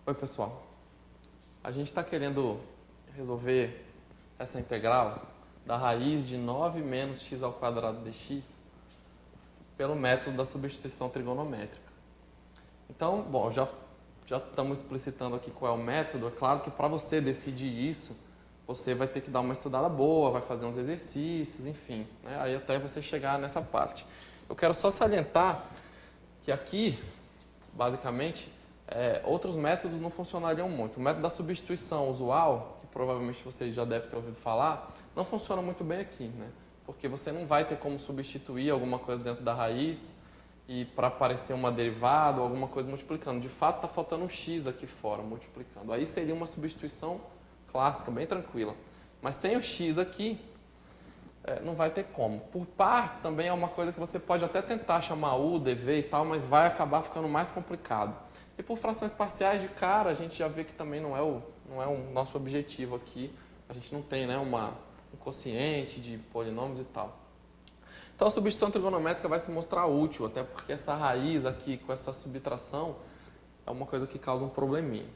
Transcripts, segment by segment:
Oi, pessoal. A gente está querendo resolver essa integral da raiz de 9 menos x ao quadrado dx pelo método da substituição trigonométrica. Então, bom, já estamos explicitando aqui qual é o método. É claro que para você decidir isso, você vai ter que dar uma estudada boa, vai fazer uns exercícios, enfim, né? Aí até você chegar nessa parte. Eu quero só salientar que aqui, basicamente, outros métodos não funcionariam muito. O método da substituição usual, que provavelmente você já deve ter ouvido falar, não funciona muito bem aqui, né? Porque você não vai ter como substituir alguma coisa dentro da raiz e para aparecer uma derivada ou alguma coisa multiplicando. De fato, está faltando um x aqui fora multiplicando. Aí seria uma substituição clássica, bem tranquila. Mas sem o x aqui, não vai ter como. Por partes também é uma coisa que você pode até tentar chamar u, dv e tal, mas vai acabar ficando mais complicado. E por frações parciais de cara, a gente já vê que também não é o nosso objetivo aqui. A gente não tem, né, um quociente de polinômios e tal. Então a substituição trigonométrica vai se mostrar útil, até porque essa raiz aqui com essa subtração é uma coisa que causa um probleminha.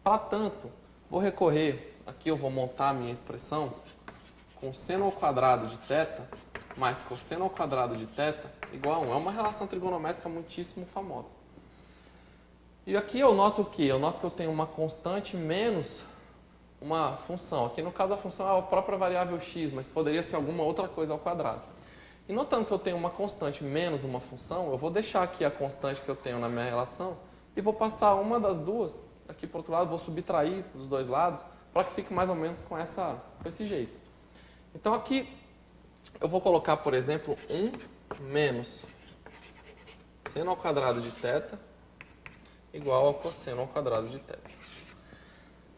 Para tanto, vou recorrer, aqui eu vou montar a minha expressão com seno ao quadrado de θ mais cosseno ao quadrado de θ igual a 1. É uma relação trigonométrica muitíssimo famosa. E aqui eu noto o quê? Eu noto que eu tenho uma constante menos uma função. Aqui no caso a função é a própria variável x, mas poderia ser alguma outra coisa ao quadrado. E notando que eu tenho uma constante menos uma função, eu vou deixar aqui a constante que eu tenho na minha relação e vou passar uma das duas aqui para o outro lado, vou subtrair dos dois lados para que fique mais ou menos com esse jeito. Então aqui eu vou colocar, por exemplo, 1 menos seno ao quadrado de θ igual ao cosseno ao quadrado de θ.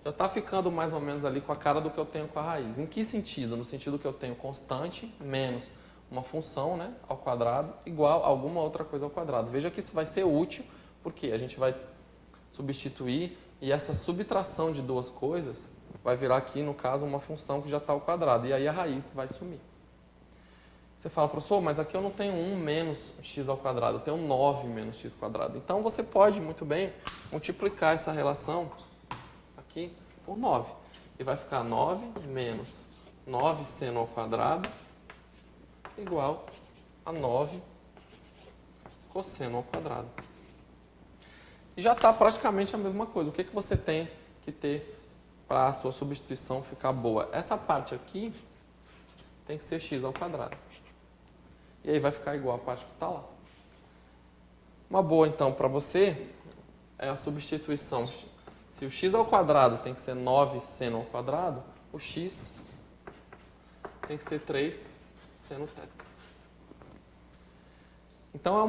Já está ficando mais ou menos ali com a cara do que eu tenho com a raiz. Em que sentido? No sentido que eu tenho constante menos uma função, né, ao quadrado igual a alguma outra coisa ao quadrado. Veja que isso vai ser útil, porque a gente vai substituir e essa subtração de duas coisas vai virar aqui, no caso, uma função que já está ao quadrado. E aí a raiz vai sumir. Você fala, professor, mas aqui eu não tenho 1 menos x ao quadrado, eu tenho 9 menos x ao quadrado. Então você pode muito bem multiplicar essa relação aqui por 9. E vai ficar 9 menos 9 seno ao quadrado igual a 9 cosseno ao quadrado. E já está praticamente a mesma coisa. O que você tem que ter para a sua substituição ficar boa? Essa parte aqui tem que ser x ao quadrado. E aí vai ficar igual a parte que está lá. Uma boa, então, para você é a substituição. Se o x ao quadrado tem que ser 9 seno ao quadrado, o x tem que ser 3 seno θ. Então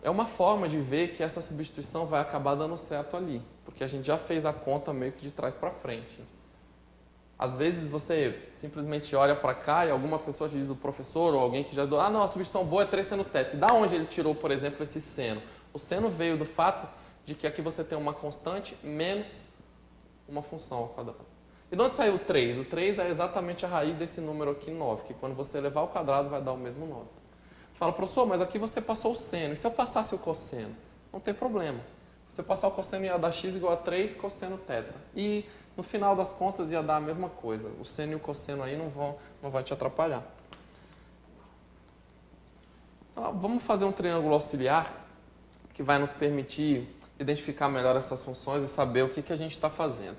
é uma forma de ver que essa substituição vai acabar dando certo ali, porque a gente já fez a conta meio que de trás para frente. Às vezes você simplesmente olha para cá e alguma pessoa te diz, o professor ou alguém que já deu, não, a substituição boa é 3 seno θ. E da onde ele tirou, por exemplo, esse seno? O seno veio do fato de que aqui você tem uma constante menos uma função ao quadrado. E de onde saiu o 3? O 3 é exatamente a raiz desse número aqui, 9, que quando você elevar ao quadrado vai dar o mesmo 9. Você fala, professor, mas aqui você passou o seno. E se eu passasse o cosseno? Não tem problema. Se você passar o cosseno ia dar x igual a 3 cosseno θ. E no final das contas ia dar a mesma coisa. O seno e o cosseno aí não vai te atrapalhar. Então, vamos fazer um triângulo auxiliar que vai nos permitir identificar melhor essas funções e saber o que a gente está fazendo.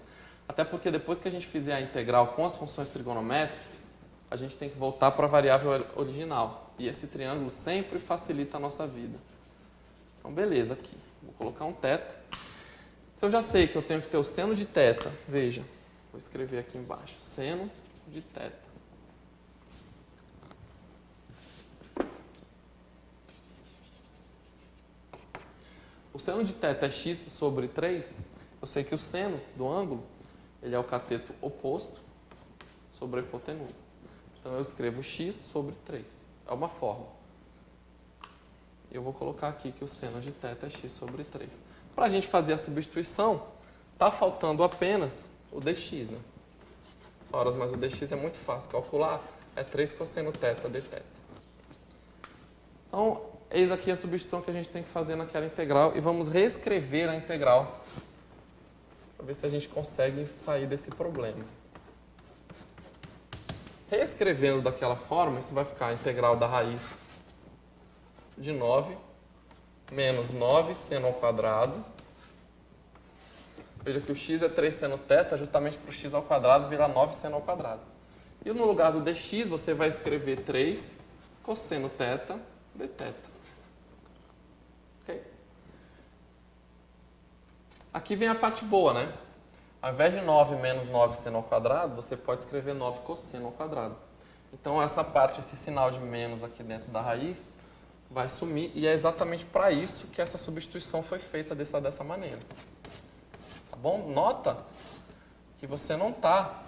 Até porque depois que a gente fizer a integral com as funções trigonométricas, a gente tem que voltar para a variável original. E esse triângulo sempre facilita a nossa vida. Então, beleza, aqui. Vou colocar um θ. Se eu já sei que eu tenho que ter o seno de θ, veja, vou escrever aqui embaixo, seno de θ. O seno de θ é x sobre 3. Eu sei que o seno do ângulo, ele é o cateto oposto sobre a hipotenusa. Então, eu escrevo x sobre 3. É uma fórmula. E eu vou colocar aqui que o seno de θ é x sobre 3. Para a gente fazer a substituição, está faltando apenas o dx, né? Ora, mas o dx é muito fácil calcular. É 3 cosseno θ dθ. Então, eis aqui a substituição que a gente tem que fazer naquela integral. E vamos reescrever a integral ver se a gente consegue sair desse problema. Reescrevendo daquela forma, isso vai ficar a integral da raiz de 9 menos 9 seno ao quadrado. Veja que o x é 3 seno θ, justamente para o x ao quadrado virar 9 seno ao quadrado. E no lugar do dx, você vai escrever 3 cosseno θ dθ. Ok? Aqui vem a parte boa, né? Ao invés de 9 menos 9 seno ao quadrado, você pode escrever 9 cosseno ao quadrado. Então, essa parte, esse sinal de menos aqui dentro da raiz, vai sumir. E é exatamente para isso que essa substituição foi feita dessa maneira. Tá bom? Nota que você não está...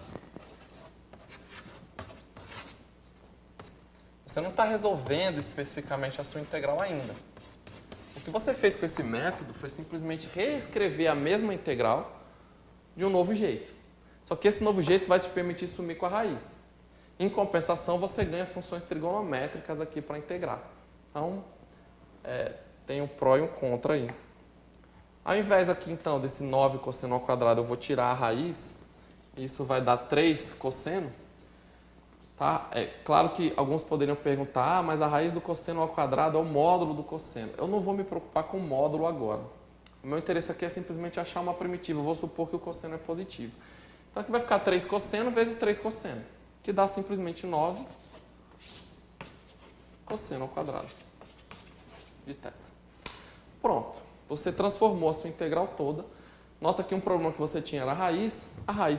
Você não está resolvendo especificamente a sua integral ainda. O que você fez com esse método foi simplesmente reescrever a mesma integral de um novo jeito. Só que esse novo jeito vai te permitir sumir com a raiz. Em compensação, você ganha funções trigonométricas aqui para integrar. Então, tem um pró e um contra aí. Ao invés aqui, então, desse 9 cosseno ao quadrado, eu vou tirar a raiz. Isso vai dar 3 cosseno. Tá? É claro que alguns poderiam perguntar, mas a raiz do cosseno ao quadrado é o módulo do cosseno. Eu não vou me preocupar com o módulo agora. O meu interesse aqui é simplesmente achar uma primitiva. Eu vou supor que o cosseno é positivo. Então aqui vai ficar 3 cosseno vezes 3 cosseno, que dá simplesmente 9 cosseno ao quadrado de θ. Pronto. Você transformou a sua integral toda. Nota que um problema que você tinha era a raiz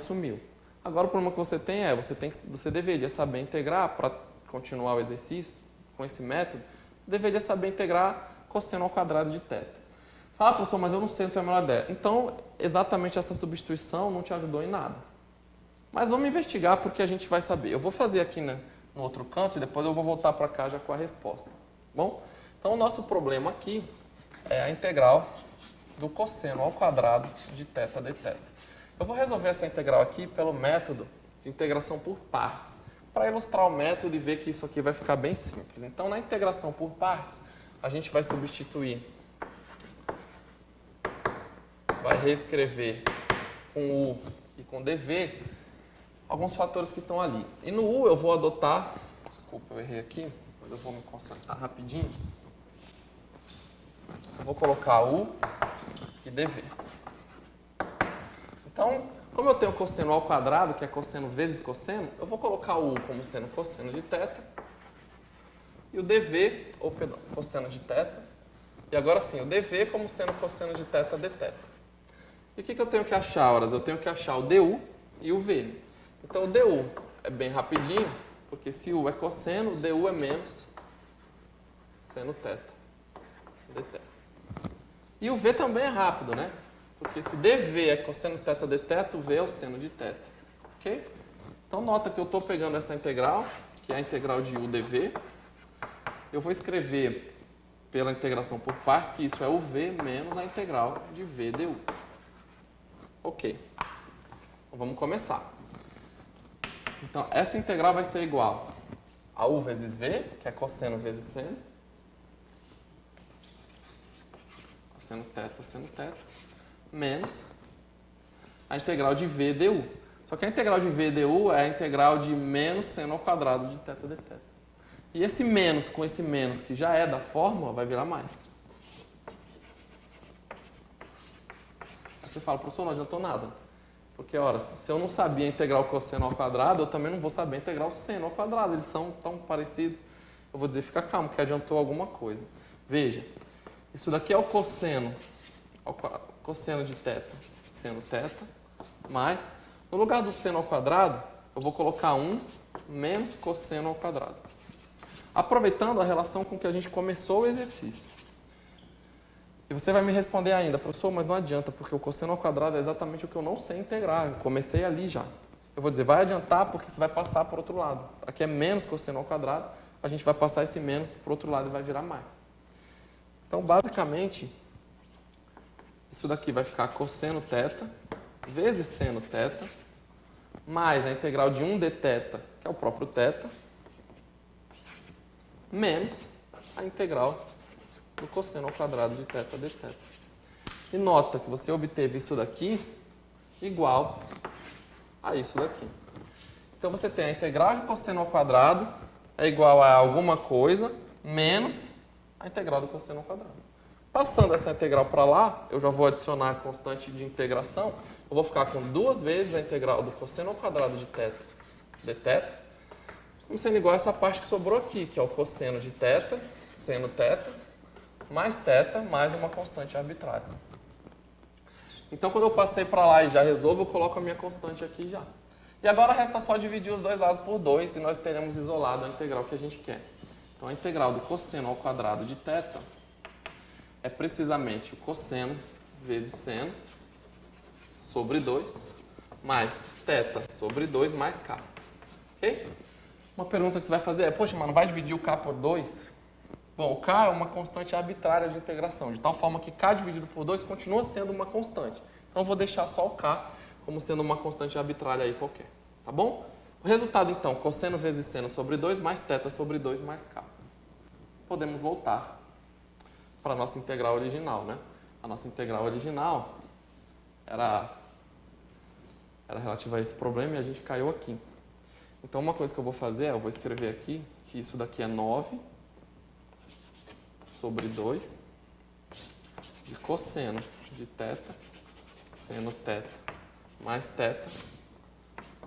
sumiu. Agora o problema que você tem é, você deveria saber integrar para continuar o exercício com esse método, deveria saber integrar cosseno ao quadrado de θ. Fala, professor, mas eu não sei, não tenho a menor ideia. Então, exatamente essa substituição não te ajudou em nada. Mas vamos investigar porque a gente vai saber. Eu vou fazer aqui no outro canto e depois eu vou voltar para cá já com a resposta. Bom? Então, o nosso problema aqui é a integral do cosseno ao quadrado de θ dθ. Eu vou resolver essa integral aqui pelo método de integração por partes, para ilustrar o método e ver que isso aqui vai ficar bem simples. Então, na integração por partes, a gente vai substituir, vai reescrever com u e com dv alguns fatores que estão ali. E no u eu vou adotar, desculpa, eu errei aqui, mas eu vou me concentrar rapidinho. Eu vou colocar u e dv. Então, como eu tenho cosseno ao quadrado, que é cosseno vezes cosseno, eu vou colocar o u como sendo cosseno de θ e o dv, ou perdão, cosseno de θ, e agora sim, o dv como sendo cosseno de θ dθ. E o que eu tenho que achar, horas? Eu tenho que achar o du e o v. Então, o du é bem rapidinho, porque se u é cosseno, o du é menos seno θ dθ. E o v também é rápido, né? Porque se dv é cosseno θ dθ, o v é o seno de θ. Ok? Então, nota que eu estou pegando essa integral, que é a integral de u dv. Eu vou escrever pela integração por partes que isso é o v menos a integral de v du. Ok. Então, vamos começar. Então, essa integral vai ser igual a u vezes v, que é cosseno vezes seno. Cosseno θ, seno θ. Menos a integral de v du. Só que a integral de v du é a integral de menos seno ao quadrado de θ dθ. E esse menos com esse menos, que já é da fórmula, vai virar mais. Aí você fala, professor, não adiantou nada. Porque, ora, se eu não sabia integrar o cosseno ao quadrado, eu também não vou saber integrar o seno ao quadrado. Eles são tão parecidos. Eu vou dizer, fica calmo, que adiantou alguma coisa. Veja, isso daqui é o cosseno de θ, seno θ, mais, no lugar do seno ao quadrado, eu vou colocar 1 menos cosseno ao quadrado. Aproveitando a relação com que a gente começou o exercício. E você vai me responder ainda, professor, mas não adianta, porque o cosseno ao quadrado é exatamente o que eu não sei integrar. Eu comecei ali já. Eu vou dizer, vai adiantar porque você vai passar para o outro lado. Aqui é menos cosseno ao quadrado, a gente vai passar esse menos para o outro lado e vai virar mais. Então, basicamente, isso daqui vai ficar cosseno θ vezes seno θ, mais a integral de 1 dθ, que é o próprio θ, menos a integral do cosseno ao quadrado de θ dθ. E nota que você obteve isso daqui igual a isso daqui. Então você tem a integral de cosseno ao quadrado é igual a alguma coisa menos a integral do cosseno ao quadrado. Passando essa integral para lá, eu já vou adicionar a constante de integração. Eu vou ficar com 2 vezes a integral do cosseno ao quadrado de θ dθ, como sendo igual a essa parte que sobrou aqui, que é o cosseno de θ, seno θ, mais θ, mais uma constante arbitrária. Então, quando eu passei para lá e já resolvo, eu coloco a minha constante aqui já. E agora resta só dividir os dois lados por 2 e nós teremos isolado a integral que a gente quer. Então, a integral do cosseno ao quadrado de θ é precisamente o cosseno vezes seno sobre 2 mais θ sobre 2 mais k. Ok? Uma pergunta que você vai fazer é, poxa, mas não vai dividir o k por 2? Bom, o k é uma constante arbitrária de integração, de tal forma que k dividido por 2 continua sendo uma constante. Então, eu vou deixar só o k como sendo uma constante arbitrária aí qualquer. Tá bom? O resultado, então, cosseno vezes seno sobre 2 mais θ sobre 2 mais k. Podemos voltar para a nossa integral original, né? A nossa integral original era relativa a esse problema e a gente caiu aqui. Então, uma coisa que eu vou fazer é, eu vou escrever aqui que isso daqui é 9 sobre 2 de cosseno de θ, seno θ mais θ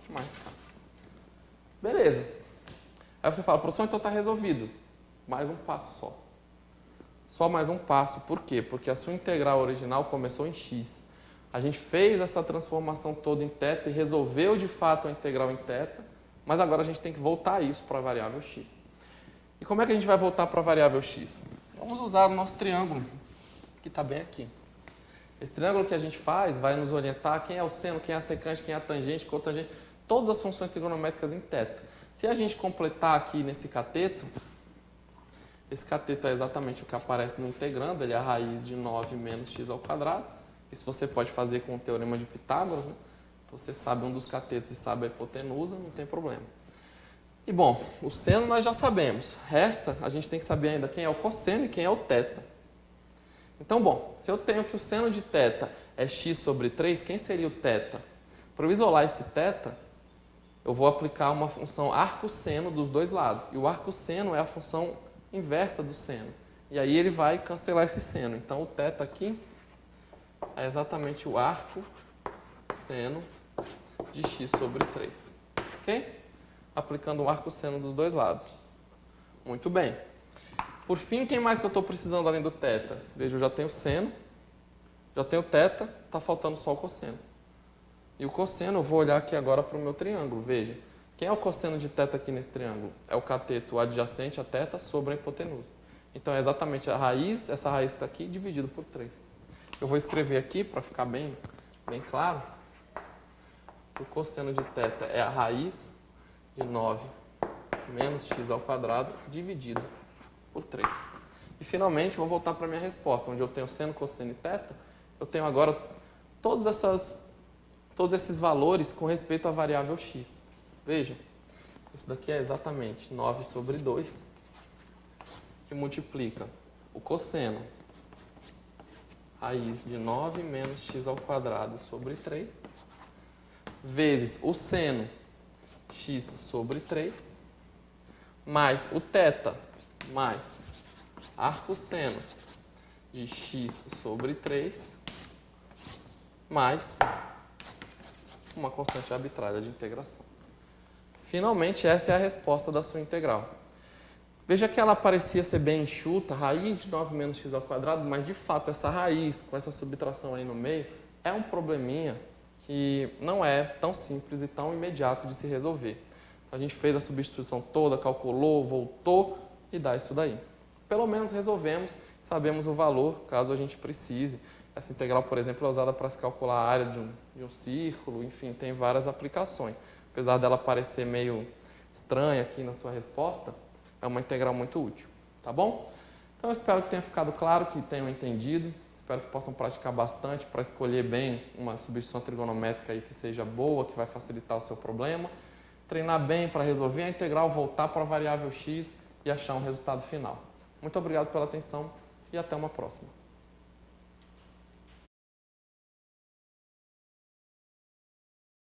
mais k. Beleza. Aí você fala, professor, então está resolvido. Mais um passo só. Só mais um passo. Por quê? Porque a sua integral original começou em x. A gente fez essa transformação toda em θ e resolveu de fato a integral em θ, mas agora a gente tem que voltar isso para a variável x. E como é que a gente vai voltar para a variável x? Vamos usar o nosso triângulo, que está bem aqui. Esse triângulo que a gente faz vai nos orientar quem é o seno, quem é a secante, quem é a tangente, cotangente, todas as funções trigonométricas em θ. Se a gente completar aqui nesse cateto, esse cateto é exatamente o que aparece no integrando, ele é a raiz de 9 menos x ao quadrado. Isso você pode fazer com o teorema de Pitágoras, né? Você sabe um dos catetos e sabe a hipotenusa, não tem problema. E bom, o seno nós já sabemos. Resta, a gente tem que saber ainda quem é o cosseno e quem é o θ. Então, bom, se eu tenho que o seno de θ é x sobre 3, quem seria o θ? Para eu isolar esse θ, eu vou aplicar uma função arcosseno dos dois lados. E o arcosseno é a função inversa do seno. E aí ele vai cancelar esse seno. Então, o θ aqui é exatamente o arcosseno de x sobre 3. Ok? Aplicando o arcosseno dos dois lados. Muito bem. Por fim, quem mais que eu estou precisando além do θ? Veja, eu já tenho seno, já tenho θ, está faltando só o cosseno. E o cosseno, eu vou olhar aqui agora para o meu triângulo. Veja, quem é o cosseno de θ aqui nesse triângulo? É o cateto adjacente a θ sobre a hipotenusa. Então, é exatamente a raiz, essa raiz que está aqui, dividido por 3. Eu vou escrever aqui, para ficar bem claro, o cosseno de θ é a raiz de 9 menos x ao quadrado dividido por 3. E, finalmente, vou voltar para a minha resposta, onde eu tenho seno, cosseno e θ. Eu tenho agora todos esses valores com respeito à variável x. Veja, isso daqui é exatamente 9 sobre 2, que multiplica o cosseno, raiz de 9 menos x ao quadrado sobre 3, vezes o seno, x sobre 3, mais o θ, mais arcosseno de x sobre 3, mais uma constante arbitrária de integração. Finalmente, essa é a resposta da sua integral. Veja que ela parecia ser bem enxuta, raiz de 9 menos x ao quadrado, mas de fato essa raiz, com essa subtração aí no meio, é um probleminha que não é tão simples e tão imediato de se resolver. A gente fez a substituição toda, calculou, voltou e dá isso daí. Pelo menos resolvemos, sabemos o valor, caso a gente precise. Essa integral, por exemplo, é usada para se calcular a área de um círculo, enfim, tem várias aplicações. Apesar dela parecer meio estranha aqui na sua resposta, é uma integral muito útil, tá bom? Então, eu espero que tenha ficado claro, que tenham entendido. Espero que possam praticar bastante para escolher bem uma substituição trigonométrica aí que seja boa, que vai facilitar o seu problema. Treinar bem para resolver a integral, voltar para a variável x e achar um resultado final. Muito obrigado pela atenção e até uma próxima.